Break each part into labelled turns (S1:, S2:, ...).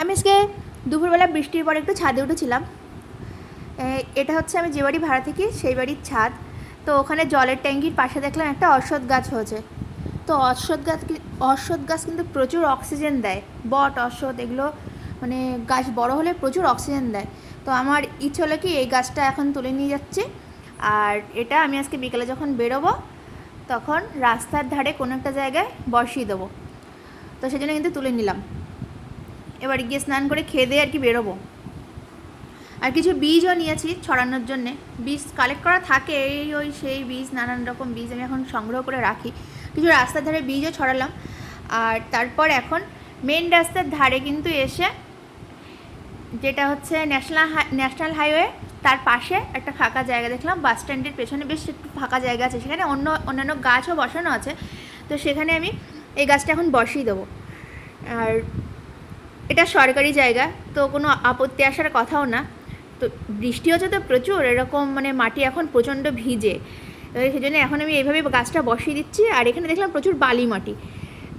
S1: আমি আজকে দুপুরবেলা বৃষ্টির পর একটু ছাদে উঠেছিলাম। এটা হচ্ছে আমি যে বাড়ি ভাড়া থাকি সেই বাড়ির ছাদ। তো ওখানে জলের ট্যাঙ্কির পাশে দেখলাম একটা অশ্বত্থ গাছ হয়েছে। তো অশ্বত্থ গাছ কিন্তু প্রচুর অক্সিজেন দেয়। বট, অশ্বত্থ এগুলো মানে গাছ বড় হলে প্রচুর অক্সিজেন দেয়। তো আমার ইচ্ছে হলো কি এই গাছটা এখন তুলে নিয়ে যাচ্ছি, আর এটা আমি আজকে বিকেলে যখন বেরোবো তখন রাস্তার ধারে কোনো একটা জায়গায় বসিয়ে দেবো। তো সেজন্য কিন্তু তুলে নিলাম। এবার গিয়ে স্নান করে খেয়ে দিয়ে আর কি বেরোবো। আর কিছু বীজও নিয়েছি ছড়ানোর জন্যে। বীজ কালেক্ট করা থাকে, সেই বীজ, নানান রকম বীজ আমি এখন সংগ্রহ করে রাখি। কিছু রাস্তার ধারে বীজও ছড়ালাম। আর তারপর এখন মেন রাস্তার ধারে কিন্তু এসে, যেটা হচ্ছে ন্যাশনাল হাইওয়ে, তার পাশে একটা ফাঁকা জায়গা দেখলাম। বাস স্ট্যান্ডের পেছনে বেশ একটু ফাঁকা জায়গা আছে, সেখানে অন্যান্য গাছও বসানো আছে। তো সেখানে আমি এই গাছটা এখন বসিয়ে দেবো। আর এটা সরকারি জায়গা, তো কোনো আপত্তি আসার কথাও না। তো বৃষ্টি হচ্ছে তো প্রচুর, এরকম মানে মাটি এখন প্রচণ্ড ভিজে, সেই জন্য এখন আমি এইভাবে গাছটা বসিয়ে দিচ্ছি। আর এখানে দেখলাম প্রচুর বালি মাটি,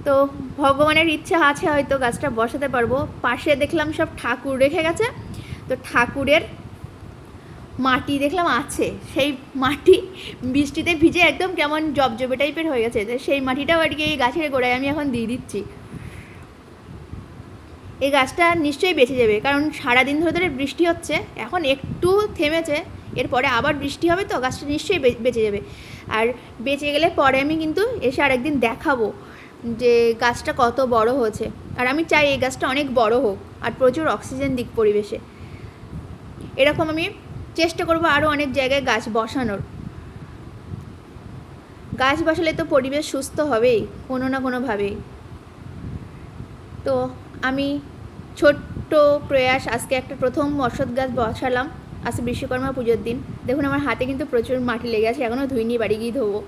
S1: তো ভগবানের ইচ্ছা আছে হয়তো গাছটা বসাতে পারবো। পাশে দেখলাম সব ঠাকুর রেখে গেছে, তো ঠাকুরের মাটি দেখলাম আছে, সেই মাটি বৃষ্টিতে ভিজে একদম কেমন জবজবে টাইপের হয়ে গেছে। তো সেই মাটিটাও আর কি এই গাছের গোড়ায় আমি এখন দিয়ে দিচ্ছি। এই গাছটা নিশ্চয়ই বেঁচে যাবে, কারণ সারাদিন ধরে ধরে বৃষ্টি হচ্ছে, এখন একটু থেমেছে, এরপরে আবার বৃষ্টি হবে, তো গাছটা নিশ্চয়ই বেঁচে যাবে। আর বেঁচে গেলে পরে আমি কিন্তু এসে আরেকদিন দেখাবো যে গাছটা কত বড় হয়েছে। আর আমি চাই এই গাছটা অনেক বড় হোক আর প্রচুর অক্সিজেন দিক পরিবেশে। এরকম আমি চেষ্টা করবো আরও অনেক জায়গায় গাছ বসানোর। গাছ বসালে তো পরিবেশ সুস্থ হবেই কোনো না কোনোভাবেই। তো আমি ছোট্ট প্রয়াস, আজকে একটা প্রথম অশ্বত্থ গাছ বসালাম। আজকে বিশ্বকর্মা পুজোর দিন। দেখুন আমার হাতে কিন্তু প্রচুর মাটি লেগে আছে, এখনও ধুইনি, বাড়ি গিয়ে ধোবো।